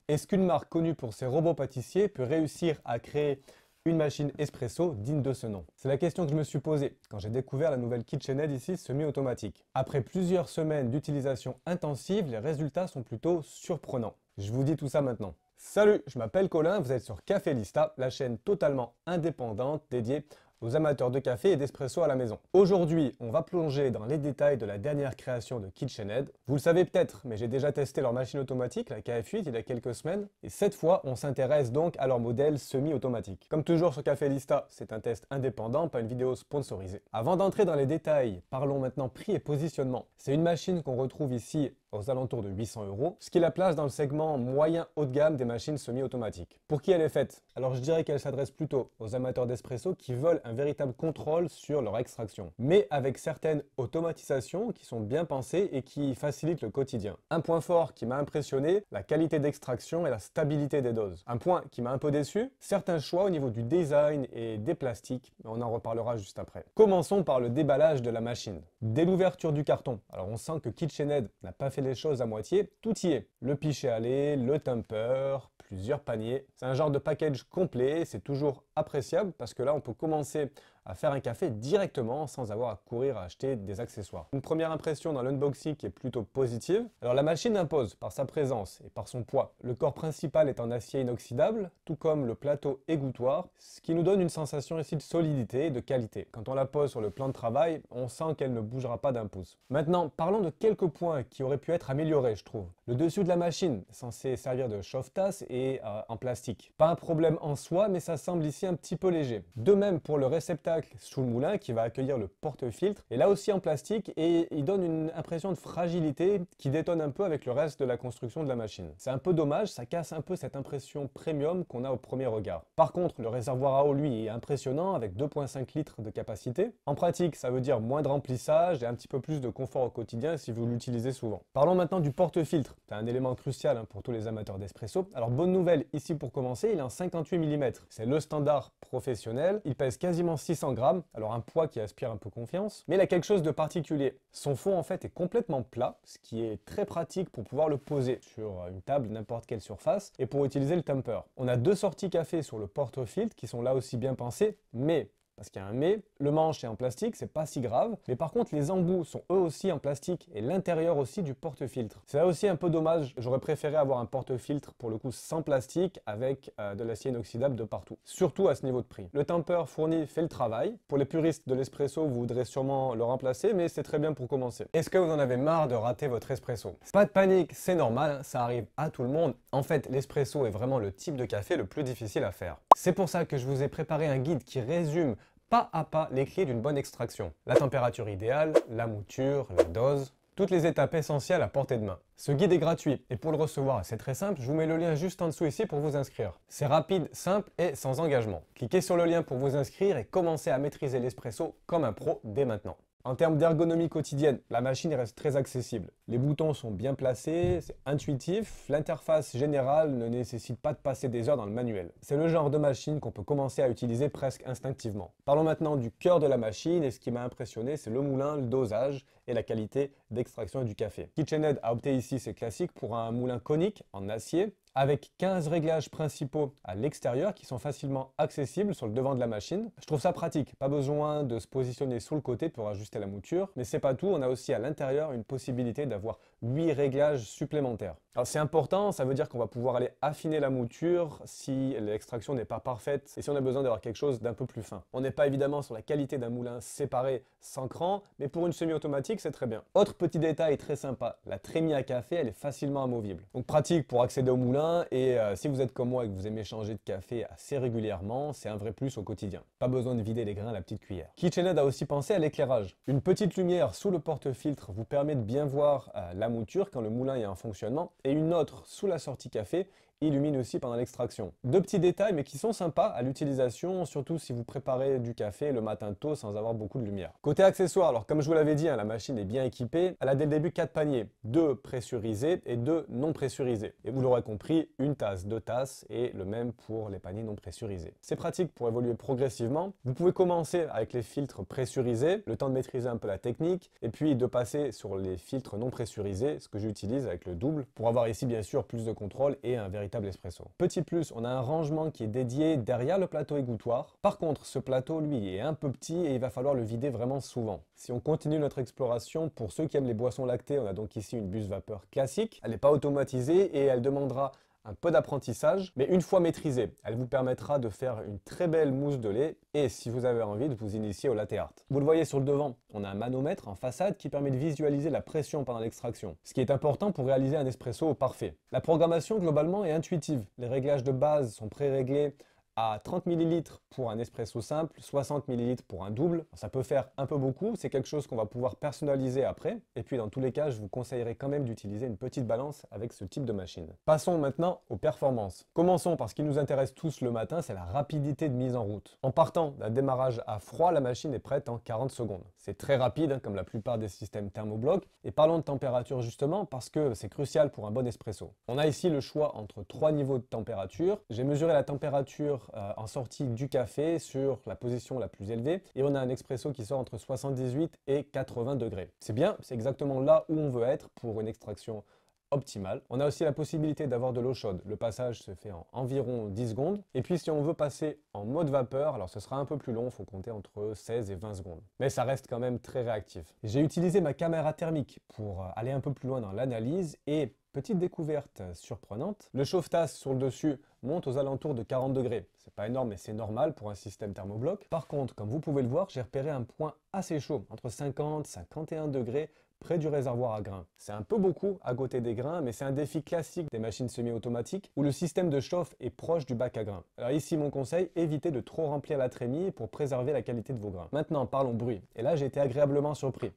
Est-ce qu'une marque connue pour ses robots pâtissiers peut réussir à créer une machine espresso digne de ce nom? C'est la question que je me suis posée quand j'ai découvert la nouvelle KitchenAid ici semi-automatique. Après plusieurs semaines d'utilisation intensive, les résultats sont plutôt surprenants. Je vous dis tout ça maintenant. Salut, je m'appelle Colin, vous êtes sur Café Lista, la chaîne totalement indépendante dédiée aux amateurs de café et d'espresso à la maison. Aujourd'hui, on va plonger dans les détails de la dernière création de KitchenAid. Vous le savez peut-être, mais j'ai déjà testé leur machine automatique, la KF8, il y a quelques semaines. Et cette fois, on s'intéresse donc à leur modèle semi-automatique. Comme toujours sur Café Lista, c'est un test indépendant, pas une vidéo sponsorisée. Avant d'entrer dans les détails, parlons maintenant prix et positionnement. C'est une machine qu'on retrouve ici aux alentours de 800 €, ce qui la place dans le segment moyen haut de gamme des machines semi-automatiques. Pour qui elle est faite? Alors je dirais qu'elle s'adresse plutôt aux amateurs d'espresso qui veulent un véritable contrôle sur leur extraction, mais avec certaines automatisations qui sont bien pensées et qui facilitent le quotidien. Un point fort qui m'a impressionné, la qualité d'extraction et la stabilité des doses. Un point qui m'a un peu déçu, certains choix au niveau du design et des plastiques, mais on en reparlera juste après. Commençons par le déballage de la machine. Dès l'ouverture du carton, alors on sent que KitchenAid n'a pas fait les choses à moitié, tout y est. Le pichet à lait, le tamper, plusieurs paniers. C'est un genre de package complet, c'est toujours appréciable parce que là on peut commencer à faire un café directement sans avoir à courir à acheter des accessoires. Une première impression dans l'unboxing qui est plutôt positive. Alors la machine impose par sa présence et par son poids. Le corps principal est en acier inoxydable, tout comme le plateau égouttoir, ce qui nous donne une sensation ici de solidité et de qualité. Quand on la pose sur le plan de travail, on sent qu'elle ne bougera pas d'un pouce. Maintenant, parlons de quelques points qui auraient pu être améliorés, je trouve. Le dessus de la machine, censé servir de chauffe-tasse, est en plastique. Pas un problème en soi, mais ça semble ici un petit peu léger. De même pour le réceptacle sous le moulin qui va accueillir le porte-filtre, et là aussi en plastique, et il donne une impression de fragilité qui détonne un peu avec le reste de la construction de la machine. C'est un peu dommage, ça casse un peu cette impression premium qu'on a au premier regard. Par contre, le réservoir à eau, lui, est impressionnant avec 2,5 litres de capacité. En pratique, ça veut dire moins de remplissage et un petit peu plus de confort au quotidien si vous l'utilisez souvent. Parlons maintenant du porte-filtre. C'est un élément crucial pour tous les amateurs d'espresso. Alors bonne nouvelle, ici pour commencer, il est en 58 mm. C'est le standard professionnel. Il pèse quasiment 600 grammes, alors un poids qui aspire un peu confiance. Mais il a quelque chose de particulier. Son fond en fait est complètement plat, ce qui est très pratique pour pouvoir le poser sur une table, n'importe quelle surface, et pour utiliser le tamper. On a deux sorties café sur le porte-filtre qui sont là aussi bien pensées, mais parce qu'il y a un mais, le manche est en plastique, c'est pas si grave, mais par contre les embouts sont eux aussi en plastique et l'intérieur aussi du porte-filtre. C'est là aussi un peu dommage, j'aurais préféré avoir un porte-filtre pour le coup sans plastique avec de l'acier inoxydable de partout, surtout à ce niveau de prix. Le tamper fourni fait le travail, pour les puristes de l'espresso vous voudrez sûrement le remplacer, mais c'est très bien pour commencer. Est-ce que vous en avez marre de rater votre espresso? Pas de panique, c'est normal, ça arrive à tout le monde. En fait, l'espresso est vraiment le type de café le plus difficile à faire. C'est pour ça que je vous ai préparé un guide qui résume pas à pas les clés d'une bonne extraction. La température idéale, la mouture, la dose, toutes les étapes essentielles à portée de main. Ce guide est gratuit et pour le recevoir, c'est très simple, je vous mets le lien juste en dessous ici pour vous inscrire. C'est rapide, simple et sans engagement. Cliquez sur le lien pour vous inscrire et commencez à maîtriser l'espresso comme un pro dès maintenant. En termes d'ergonomie quotidienne, la machine reste très accessible. Les boutons sont bien placés, c'est intuitif, l'interface générale ne nécessite pas de passer des heures dans le manuel. C'est le genre de machine qu'on peut commencer à utiliser presque instinctivement. Parlons maintenant du cœur de la machine et ce qui m'a impressionné, c'est le moulin, le dosage et la qualité d'extraction du café. KitchenAid a opté ici, c'est classique, pour un moulin conique en acier avec 15 réglages principaux à l'extérieur qui sont facilement accessibles sur le devant de la machine. Je trouve ça pratique, pas besoin de se positionner sur le côté pour ajuster la mouture, mais c'est pas tout, on a aussi à l'intérieur une possibilité d'avoir 8 réglages supplémentaires. Alors c'est important, ça veut dire qu'on va pouvoir aller affiner la mouture si l'extraction n'est pas parfaite et si on a besoin d'avoir quelque chose d'un peu plus fin. On n'est pas évidemment sur la qualité d'un moulin séparé sans cran, mais pour une semi-automatique c'est très bien. Autre petit détail très sympa, la trémie à café elle est facilement amovible. Donc pratique pour accéder au moulin et si vous êtes comme moi et que vous aimez changer de café assez régulièrement, c'est un vrai plus au quotidien. Pas besoin de vider les grains à la petite cuillère. KitchenAid a aussi pensé à l'éclairage. Une petite lumière sous le porte-filtre vous permet de bien voir la mouture quand le moulin est en fonctionnement et une autre sous la sortie café illumine aussi pendant l'extraction. Deux petits détails mais qui sont sympas à l'utilisation, surtout si vous préparez du café le matin tôt sans avoir beaucoup de lumière. Côté accessoires, alors comme je vous l'avais dit, la machine est bien équipée. Elle a dès le début 4 paniers, 2 pressurisés et 2 non pressurisés. Et vous l'aurez compris, une tasse, 2 tasses et le même pour les paniers non pressurisés. C'est pratique pour évoluer progressivement. Vous pouvez commencer avec les filtres pressurisés, le temps de maîtriser un peu la technique, et puis de passer sur les filtres non pressurisés utiliser ce que j'utilise avec le double pour avoir ici bien sûr plus de contrôle et un véritable espresso. Petit plus, on a un rangement qui est dédié derrière le plateau égouttoir. Par contre, ce plateau, lui, est un peu petit et il va falloir le vider vraiment souvent. Si on continue notre exploration, pour ceux qui aiment les boissons lactées, on a donc ici une buse vapeur classique. Elle n'est pas automatisée et elle demandera un peu d'apprentissage, mais une fois maîtrisée, elle vous permettra de faire une très belle mousse de lait et si vous avez envie de vous initier au latte art. Vous le voyez sur le devant, on a un manomètre en façade qui permet de visualiser la pression pendant l'extraction, ce qui est important pour réaliser un espresso parfait. La programmation globalement est intuitive, les réglages de base sont pré-réglés à 30 ml pour un espresso simple, 60 ml pour un double. Ça peut faire un peu beaucoup, c'est quelque chose qu'on va pouvoir personnaliser après. Et puis dans tous les cas, je vous conseillerais quand même d'utiliser une petite balance avec ce type de machine. Passons maintenant aux performances. Commençons par ce qui nous intéresse tous le matin, c'est la rapidité de mise en route. En partant d'un démarrage à froid, la machine est prête en 40 secondes. C'est très rapide, comme la plupart des systèmes thermobloc. Et parlons de température justement, parce que c'est crucial pour un bon espresso. On a ici le choix entre 3 niveaux de température. J'ai mesuré la température en sortie du café sur la position la plus élevée et on a un expresso qui sort entre 78 et 80 degrés. C'est bien, c'est exactement là où on veut être pour une extraction optimale. On a aussi la possibilité d'avoir de l'eau chaude. Le passage se fait en environ 10 secondes. Et puis si on veut passer en mode vapeur, alors ce sera un peu plus long, il faut compter entre 16 et 20 secondes. Mais ça reste quand même très réactif. J'ai utilisé ma caméra thermique pour aller un peu plus loin dans l'analyse et petite découverte surprenante, le chauffe-tasse sur le dessus monte aux alentours de 40 degrés. C'est pas énorme mais c'est normal pour un système thermobloc. Par contre, comme vous pouvez le voir, j'ai repéré un point assez chaud, entre 50 et 51 degrés près du réservoir à grains. C'est un peu beaucoup à côté des grains, mais c'est un défi classique des machines semi-automatiques où le système de chauffe est proche du bac à grains. Alors ici mon conseil, évitez de trop remplir la trémie pour préserver la qualité de vos grains. Maintenant parlons bruit, et là j'ai été agréablement surpris.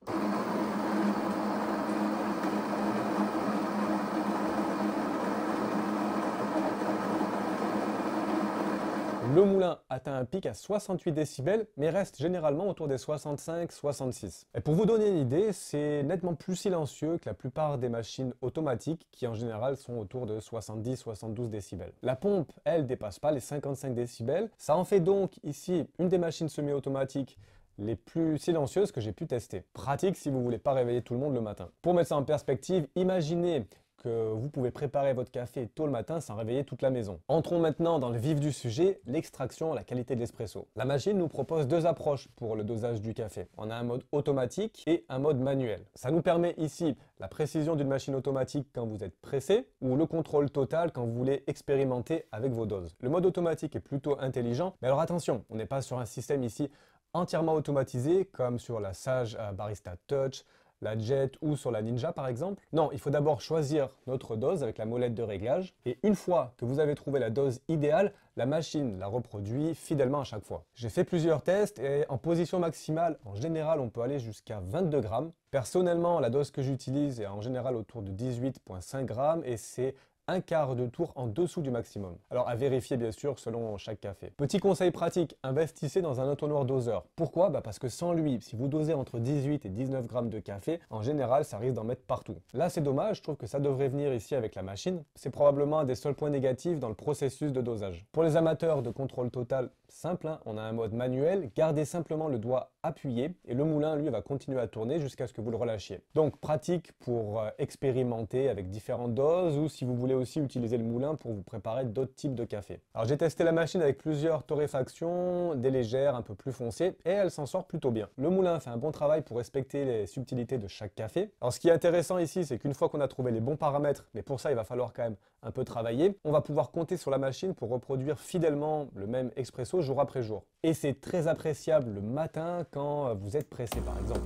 Le moulin atteint un pic à 68 décibels, mais reste généralement autour des 65-66. Et pour vous donner une idée, c'est nettement plus silencieux que la plupart des machines automatiques qui en général sont autour de 70-72 décibels. La pompe, elle, dépasse pas les 55 décibels. Ça en fait donc ici une des machines semi-automatiques les plus silencieuses que j'ai pu tester. Pratique si vous voulez pas réveiller tout le monde le matin. Pour mettre ça en perspective, imaginez que vous pouvez préparer votre café tôt le matin sans réveiller toute la maison. Entrons maintenant dans le vif du sujet, l'extraction, la qualité de l'espresso. La machine nous propose deux approches pour le dosage du café. On a un mode automatique et un mode manuel. Ça nous permet ici la précision d'une machine automatique quand vous êtes pressé ou le contrôle total quand vous voulez expérimenter avec vos doses. Le mode automatique est plutôt intelligent, mais alors attention, on n'est pas sur un système ici entièrement automatisé comme sur la Sage Barista Touch, la Jet ou sur la Ninja par exemple. Non, il faut d'abord choisir notre dose avec la molette de réglage et une fois que vous avez trouvé la dose idéale, la machine la reproduit fidèlement à chaque fois. J'ai fait plusieurs tests et en position maximale, en général, on peut aller jusqu'à 22 grammes. Personnellement, la dose que j'utilise est en général autour de 18,5 grammes et c'est un quart de tour en dessous du maximum. Alors à vérifier bien sûr selon chaque café. Petit conseil pratique, investissez dans un entonnoir doseur. Pourquoi? Parce que sans lui, si vous dosez entre 18 et 19 grammes de café, en général ça risque d'en mettre partout. Là c'est dommage, je trouve que ça devrait venir ici avec la machine. C'est probablement un des seuls points négatifs dans le processus de dosage. Pour les amateurs de contrôle total, simple, on a un mode manuel, gardez simplement le doigt appuyé et le moulin lui va continuer à tourner jusqu'à ce que vous le relâchiez. Donc pratique pour expérimenter avec différentes doses ou si vous voulez aussi utiliser le moulin pour vous préparer d'autres types de café. Alors j'ai testé la machine avec plusieurs torréfactions, des légères, un peu plus foncées et elle s'en sort plutôt bien. Le moulin fait un bon travail pour respecter les subtilités de chaque café. Alors ce qui est intéressant ici, c'est qu'une fois qu'on a trouvé les bons paramètres, mais pour ça il va falloir quand même un peu travailler, on va pouvoir compter sur la machine pour reproduire fidèlement le même expresso jour après jour. Et c'est très appréciable le matin quand vous êtes pressé par exemple.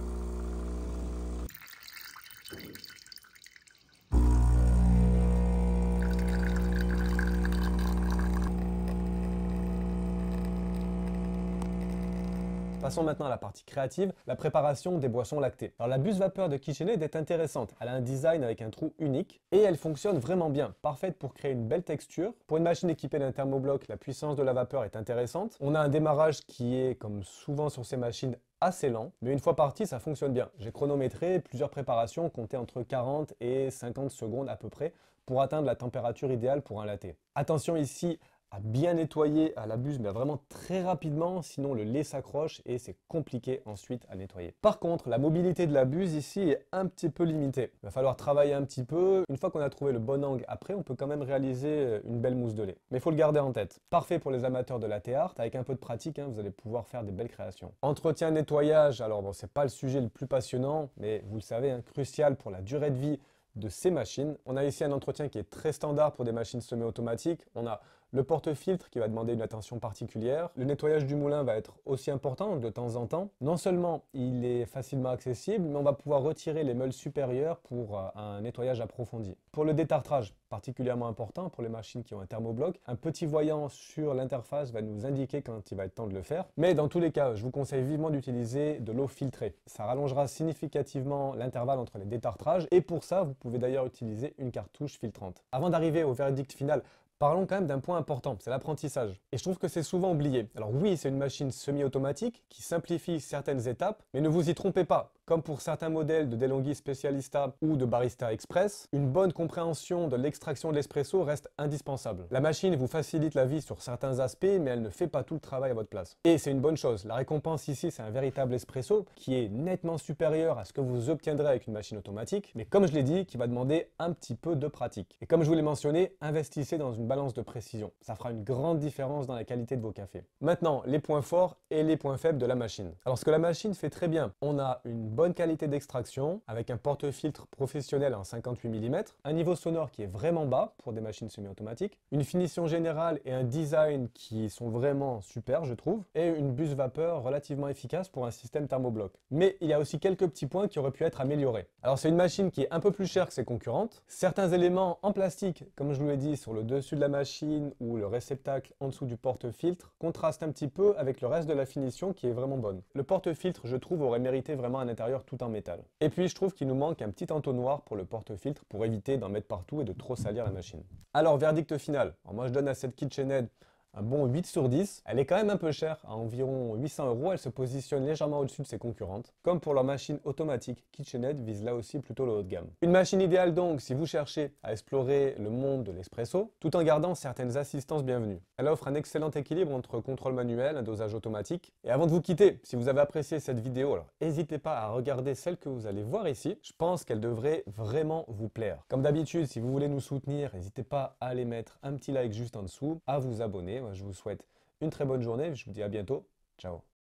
Passons maintenant à la partie créative, la préparation des boissons lactées. Alors la buse vapeur de KitchenAid est intéressante. Elle a un design avec un trou unique et elle fonctionne vraiment bien, parfaite pour créer une belle texture. Pour une machine équipée d'un thermobloc, la puissance de la vapeur est intéressante. On a un démarrage qui est, comme souvent sur ces machines, assez lent, mais une fois parti, ça fonctionne bien. J'ai chronométré plusieurs préparations, comptées entre 40 et 50 secondes à peu près, pour atteindre la température idéale pour un latte. Attention ici à bien nettoyer à la buse, mais vraiment très rapidement, sinon le lait s'accroche et c'est compliqué ensuite à nettoyer. Par contre, la mobilité de la buse ici est un petit peu limitée. Il va falloir travailler un petit peu. Une fois qu'on a trouvé le bon angle, après, on peut quand même réaliser une belle mousse de lait. Mais il faut le garder en tête. Parfait pour les amateurs de latte art. Avec un peu de pratique, hein, vous allez pouvoir faire des belles créations. Entretien, nettoyage, alors bon, c'est pas le sujet le plus passionnant, mais vous le savez, hein, crucial pour la durée de vie de ces machines. On a ici un entretien qui est très standard pour des machines semi-automatiques. On a le porte-filtre qui va demander une attention particulière. Le nettoyage du moulin va être aussi important de temps en temps. Non seulement il est facilement accessible, mais on va pouvoir retirer les meules supérieures pour un nettoyage approfondi. Pour le détartrage, particulièrement important pour les machines qui ont un thermobloc, un petit voyant sur l'interface va nous indiquer quand il va être temps de le faire. Mais dans tous les cas, je vous conseille vivement d'utiliser de l'eau filtrée. Ça rallongera significativement l'intervalle entre les détartrages et pour ça, vous pouvez d'ailleurs utiliser une cartouche filtrante. Avant d'arriver au verdict final, parlons quand même d'un point important, c'est l'apprentissage. Et je trouve que c'est souvent oublié. Alors oui, c'est une machine semi-automatique qui simplifie certaines étapes, mais ne vous y trompez pas. Comme pour certains modèles de DeLonghi Specialista ou de Barista Express, une bonne compréhension de l'extraction de l'espresso reste indispensable. La machine vous facilite la vie sur certains aspects, mais elle ne fait pas tout le travail à votre place. Et c'est une bonne chose. La récompense ici, c'est un véritable espresso qui est nettement supérieur à ce que vous obtiendrez avec une machine automatique, mais comme je l'ai dit, qui va demander un petit peu de pratique. Et comme je vous l'ai mentionné, investissez dans une balance de précision. Ça fera une grande différence dans la qualité de vos cafés. Maintenant, les points forts et les points faibles de la machine. Alors ce que la machine fait très bien, on a une bonne qualité d'extraction avec un porte-filtre professionnel en 58 mm, un niveau sonore qui est vraiment bas pour des machines semi-automatiques, une finition générale et un design qui sont vraiment super je trouve, et une buse vapeur relativement efficace pour un système thermobloc. Mais il y a aussi quelques petits points qui auraient pu être améliorés. Alors c'est une machine qui est un peu plus chère que ses concurrentes. Certains éléments en plastique, comme je vous l'ai dit, sur le dessus de la machine ou le réceptacle en dessous du porte-filtre, contrastent un petit peu avec le reste de la finition qui est vraiment bonne. Le porte-filtre, je trouve, aurait mérité vraiment un intérieur tout en métal. Et puis je trouve qu'il nous manque un petit entonnoir pour le porte-filtre pour éviter d'en mettre partout et de trop salir la machine. Alors verdict final, alors moi je donne à cette KitchenAid un bon 8 sur 10. Elle est quand même un peu chère, à environ 800 €. Elle se positionne légèrement au-dessus de ses concurrentes. Comme pour leur machine automatique, KitchenAid vise là aussi plutôt le haut de gamme. Une machine idéale donc si vous cherchez à explorer le monde de l'espresso, tout en gardant certaines assistances bienvenues. Elle offre un excellent équilibre entre contrôle manuel, un dosage automatique. Et avant de vous quitter, si vous avez apprécié cette vidéo, alors n'hésitez pas à regarder celle que vous allez voir ici. Je pense qu'elle devrait vraiment vous plaire. Comme d'habitude, si vous voulez nous soutenir, n'hésitez pas à aller mettre un petit like juste en dessous, à vous abonner. Moi, je vous souhaite une très bonne journée. Je vous dis à bientôt. Ciao.